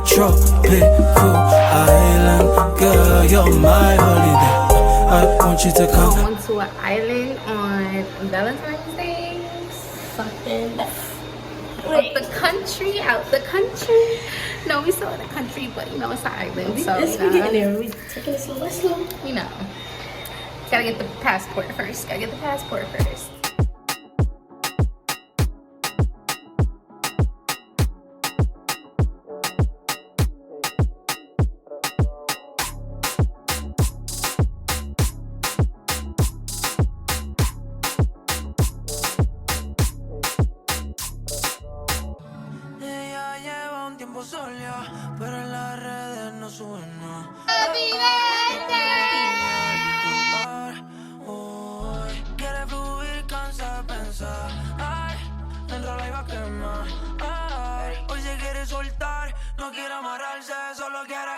tropical island. Girl, you're my holiday. I want you to come. Going to an island on Valentine's Day. Something out the country. No, we still in the country, but you know it's an island. So we getting there. We taking it slow. You know, gotta get the passport first. Pero en las redes no suben nada. Quiere fluir, cansa de pensar. Ay, dentro la iba a quemar. Ay, hoy se quiere soltar, no quiere amarrarse, solo quiere.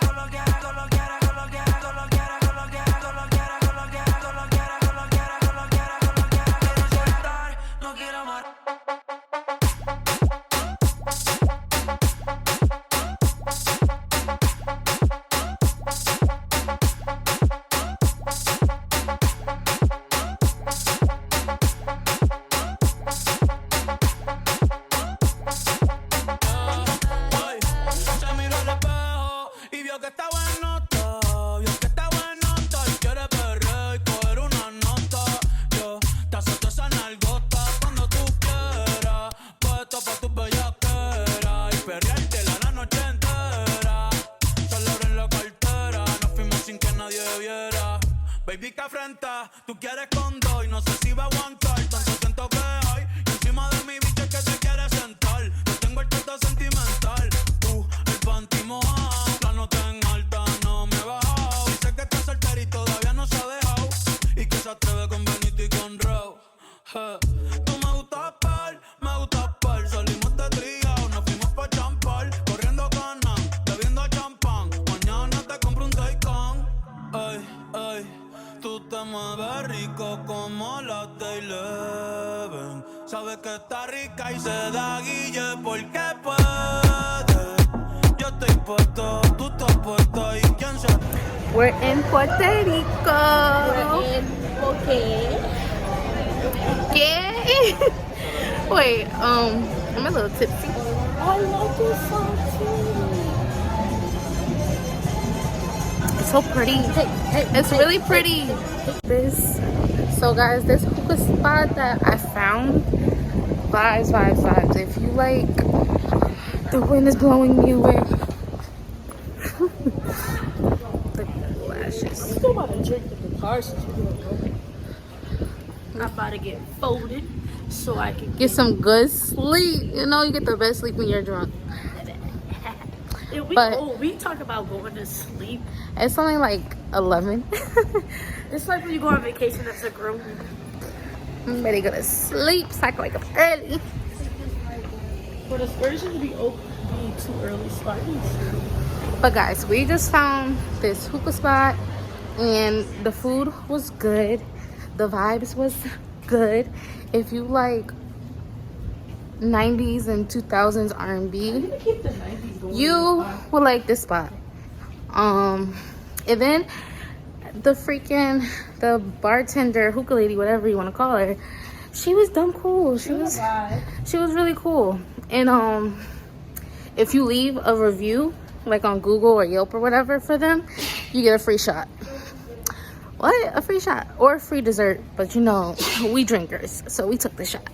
Baby, que afrenta, tú quieres con dos y no sé si va a aguantar. Tanto siento que hay y encima de mi bicho es que se quiere sentar. Yo tengo el trato sentimental, el panty mojado. La nota en alta no me he bajado. Dice que está soltera y todavía no se ha dejado. Y que se atreve con Benito y con Raw. Tú me gustas par, salimos de trío, nos fuimos pa' champar. Corriendo canan, bebiendo champán. Mañana te compro un Taycan. Ay. Tú te mueves rico como la de Eleven. Sabes que está rica y se da guille porque puede. Yo estoy puesto, tú estás puesta y quién se... We're in Puerto Rico. Okay. ¿Qué? Wait, I'm a little tipsy. I love this song too. It's so pretty. It's really pretty. So guys, this hookah spot that I found, vibes. If you like, the wind is blowing me away. The lashes. I'm still about to drink in the car since we're gonna go. I'm about to get folded so I can Get some good sleep. You know, you get the best sleep when you're drunk. We talk about going to sleep. It's only like 11. It's like when you go on vacation as a girl. I'm ready to go to sleep so I can wake up early. For the excursion to be too early, so I can sleep. But guys, we just found this hookah spot and the food was good. The vibes was good. If you like 90s and 2000s R&B, you will like this spot. And then the bartender, hookah lady, whatever you want to call her, she was dumb cool. She was really cool. And if you leave a review like on Google or Yelp or whatever for them, you get a free shot. What? A free shot or a free dessert, but you know, we drinkers, so we took the shot.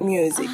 music.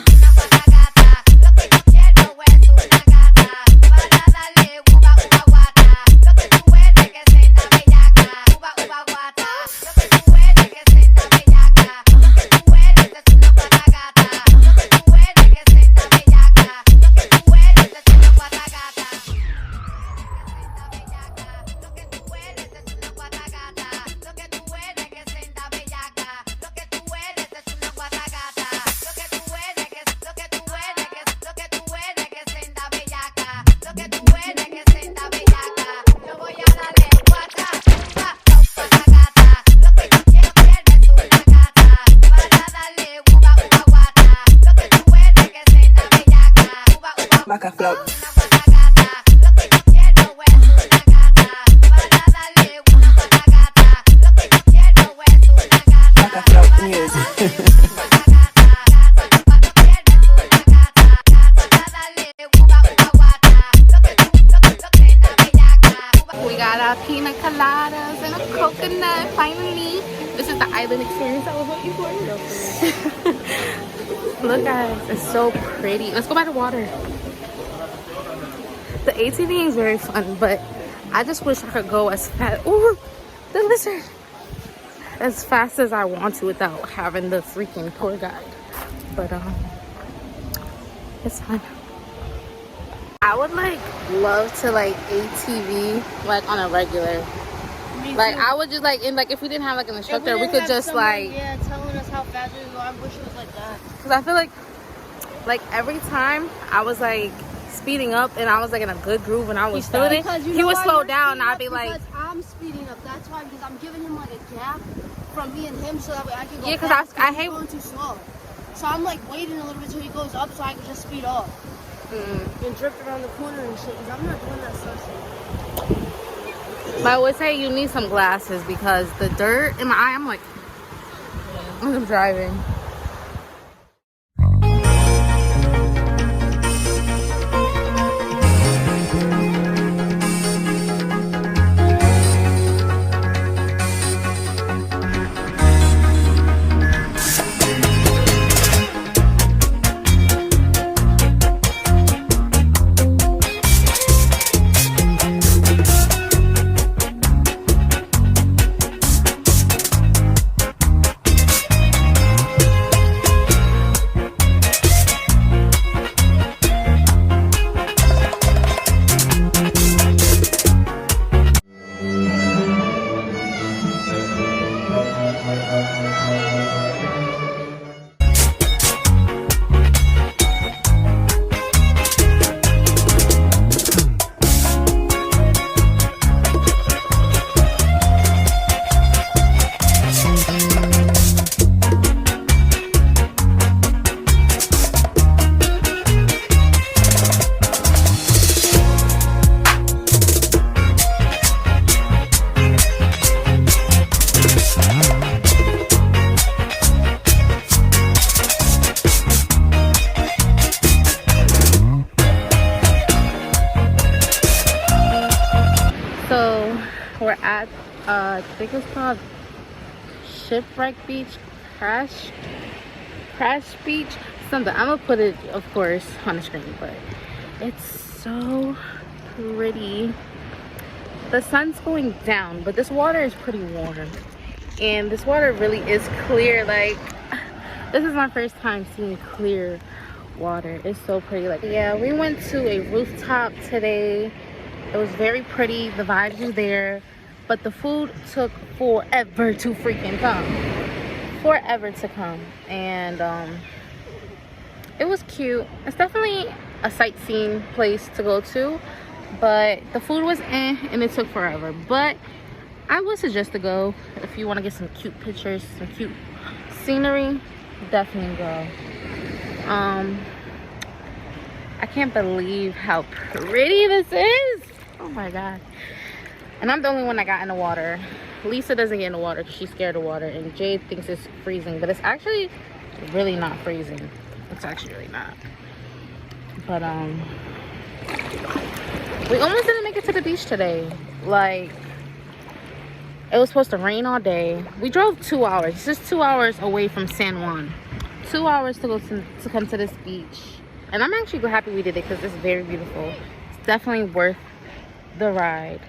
Maca flop. Maca flop music. We got our pina coladas and a coconut finally. This is the island experience I was waiting for. Look guys, it's so pretty. Let's go by the water. The ATV is very fun, but I just wish I could go as fast. Ooh, the lizard! As fast as I want to without having the freaking tour guide. But it's fun. I would like love to like ATV like on a regular. Like I would just like, and like if we didn't have like an instructor, we could just like, yeah, telling us how fast we go. I wish it was like that. Cause I feel like every time I was like speeding up and I was like in a good groove and I was feeling it, he would slow down and I'd be like, because I'm speeding up. That's why, because I'm giving him like a gap from me and him so that way I can go. Yeah, cause fast, I hate going too slow. So I'm like waiting a little bit till he goes up so I can just speed off. And drift around the corner and shit. Cause I'm not doing that stuff. But I would say you need some glasses because the dirt in my eye, I'm like, I'm driving. We're at I think it's called Shipwreck Beach, Crash Beach, something. I'm gonna put it of course on the screen, but it's so pretty. The sun's going down, but this water is pretty warm and this water really is clear. Like, this is my first time seeing clear water. It's so pretty. Like, yeah, we went to a rooftop today. It was very pretty. The vibes were there, but the food took forever to freaking come. Forever to come. And it was cute. It's definitely a sightseeing place to go to, but the food was and it took forever. But I would suggest to go if you want to get some cute pictures, some cute scenery. Definitely go. I can't believe how pretty this is. Oh my god. And I'm the only one that got in the water. Lisa doesn't get in the water because she's scared of water, and Jade thinks it's freezing, but it's actually really not freezing. It's actually really not. But we almost didn't make it to the beach today. Like, it was supposed to rain all day. We drove 2 hours. It's just 2 hours away from San Juan. 2 hours to go to come to this beach, and I'm actually happy we did it because it's very beautiful. It's definitely worth the ride.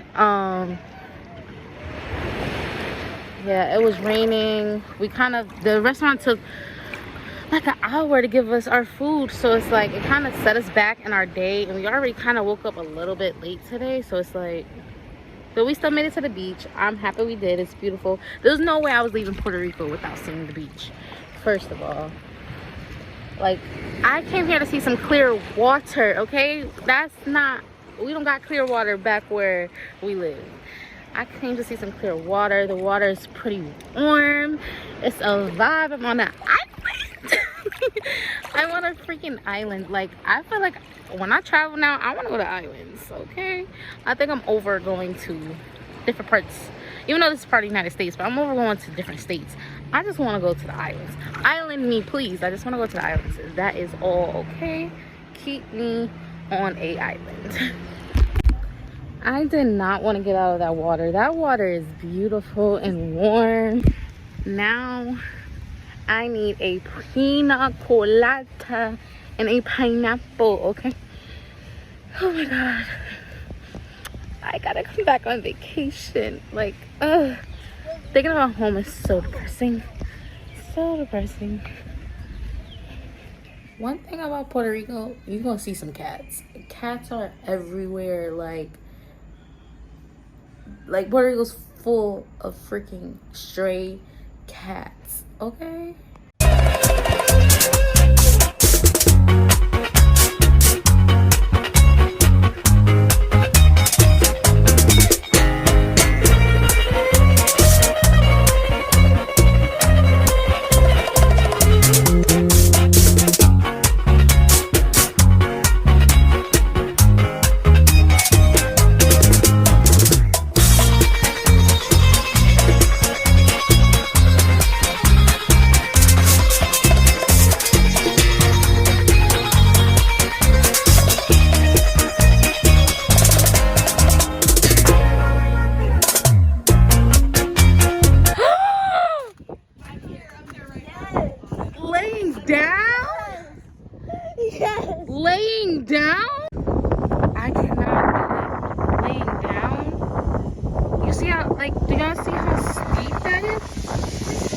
Yeah, it was raining. The restaurant took like an hour to give us our food, so it's like it kind of set us back in our day, and we already kind of woke up a little bit late today, so it's like, but we still made it to the beach. I'm happy we did. It's beautiful. There's no way I was leaving Puerto Rico without seeing the beach. First of all, like, I came here to see some clear water, okay? We don't got clear water back where we live. I came to see some clear water. The water is pretty warm. It's a vibe. I'm on an island. I'm on a freaking island. Like, I feel like when I travel now, I want to go to islands, okay? I think I'm over going to different parts. Even though this is part of the United States, but I'm over going to different states. I just want to go to the islands. Island me, please. I just want to go to the islands. That is all, okay? Keep me on a island. I did not want to get out of that water. That water is beautiful and warm. Now I need a pina colada and a pineapple, okay? Oh my god. I gotta come back on vacation. Like, thinking about home is so depressing. So depressing. One thing about Puerto Rico, you're gonna see some cats. Cats are everywhere. Like Puerto Rico's full of freaking stray cats, okay? Laying down? I cannot. Laying down? You see how, like, do y'all see how steep that is?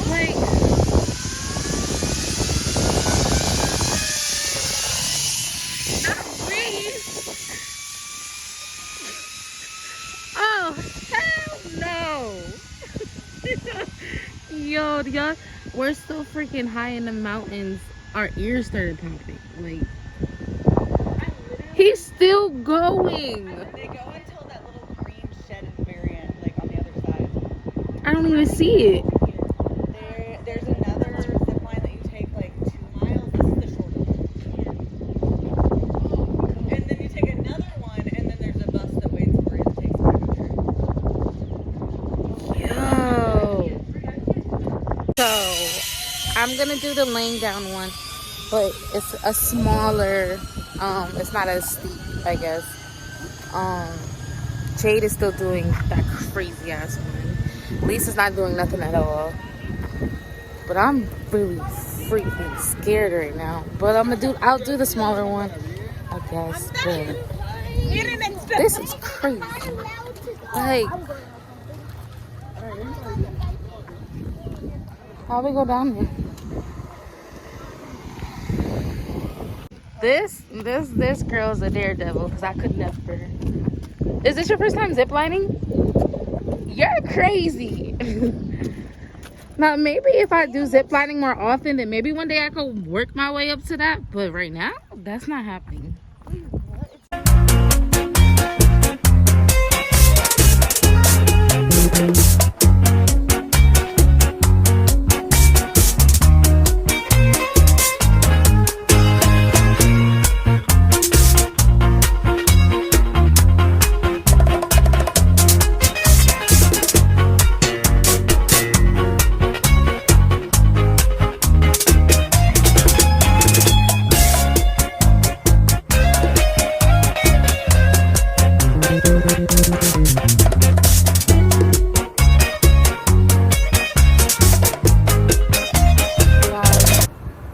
Like, not breathe. Oh, hell no. Yo, y'all, we're still freaking high in the mountains. Our ears started popping. Like, he's still going. They go until that little green shed is very end, like on the other side. I don't even see it. There's another zip line that you take like 2 miles. This is the shorter one. And then you take another one, and then there's a bus that waits for you that takes you. Yo. So, I'm gonna do the laying down one, but it's a smaller, it's not as steep, I guess. Jade is still doing that crazy ass one. Lisa's not doing nothing at all. But I'm really freaking scared right now. But I'll do the smaller one, I guess. But this is crazy. Like, how we go down here? This girl's a daredevil because I could never. Is this your first time ziplining? You're crazy. Now, maybe if I do ziplining more often, then maybe one day I could work my way up to that. But right now, that's not happening.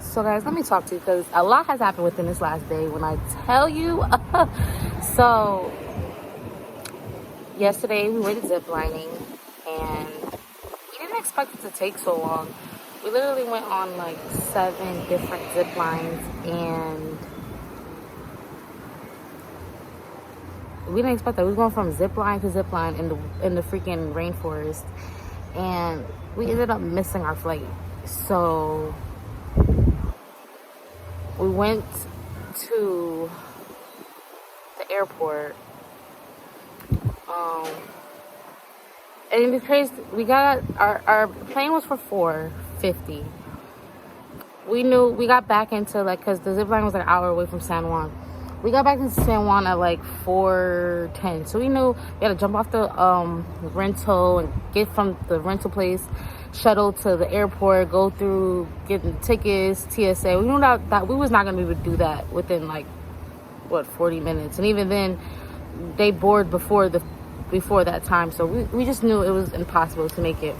So guys, let me talk to you because a lot has happened within this last day when I tell you. So, yesterday we went ziplining and we didn't expect it to take so long. We literally went on like 7 different zip lines and we didn't expect that. We were going from zip line to zip line in the freaking rainforest, and we ended up missing our flight. So we went to the airport. And it's crazy. We got our plane was for 4:50. We knew we got back into like, cause the zip line was like an hour away from San Juan. We got back into San Juan at like 4:10. So we knew we had to jump off the rental and get from the rental place, shuttle to the airport, go through getting tickets, TSA. We knew that we was not gonna be able to do that within like 40 minutes. And even then they board before that time. So we just knew it was impossible to make it.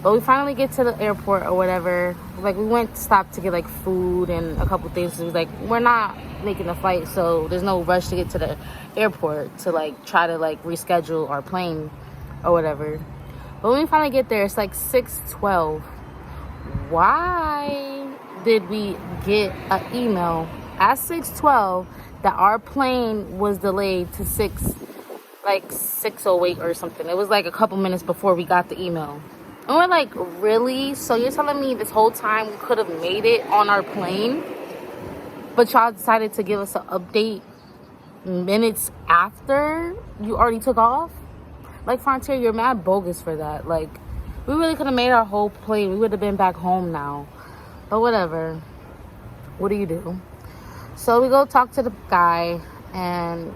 But we finally get to the airport or whatever. Like, we went to stop to get like food and a couple things. So it was like, we're not making a flight, so there's no rush to get to the airport to like try to like reschedule our plane or whatever. But when we finally get there, it's like 6:12. Why did we get an email at 6:12 that our plane was delayed to 6:08 or something? It was like a couple minutes before we got the email. And we're like, really? So you're telling me this whole time we could have made it on our plane, but y'all decided to give us an update minutes after you already took off? Like, Frontier, you're mad bogus for that. Like, we really could have made our whole plane. We would have been back home now. But whatever. What do you do? So we go talk to the guy, and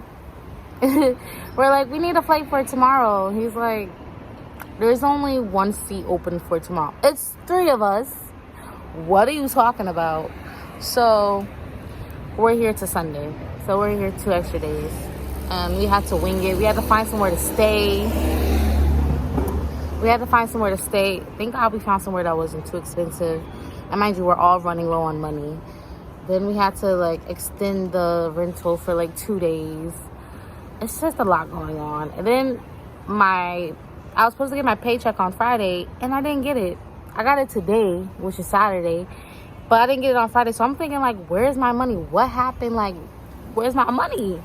we're like, we need a flight for tomorrow. He's like, there's only 1 seat open for tomorrow. It's 3 of us. What are you talking about? So we're here to Sunday. So we're here 2 extra days. And we had to wing it. We had to find somewhere to stay. Thank God we found somewhere that wasn't too expensive. And mind you, we're all running low on money. Then we had to like extend the rental for like 2 days. It's just a lot going on. And then I was supposed to get my paycheck on Friday, and I didn't get it. I got it today, which is Saturday, but I didn't get it on Friday. So I'm thinking, like, where's my money? What happened? Like, where's my money?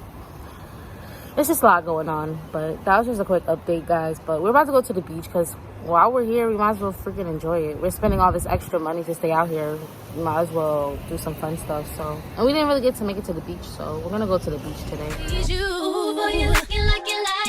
It's just a lot going on, but that was just a quick update, guys. But we're about to go to the beach because while we're here, we might as well freaking enjoy it. We're spending all this extra money to stay out here. We might as well do some fun stuff. So, and we didn't really get to make it to the beach, so we're gonna go to the beach today. You, boy, you're looking like you like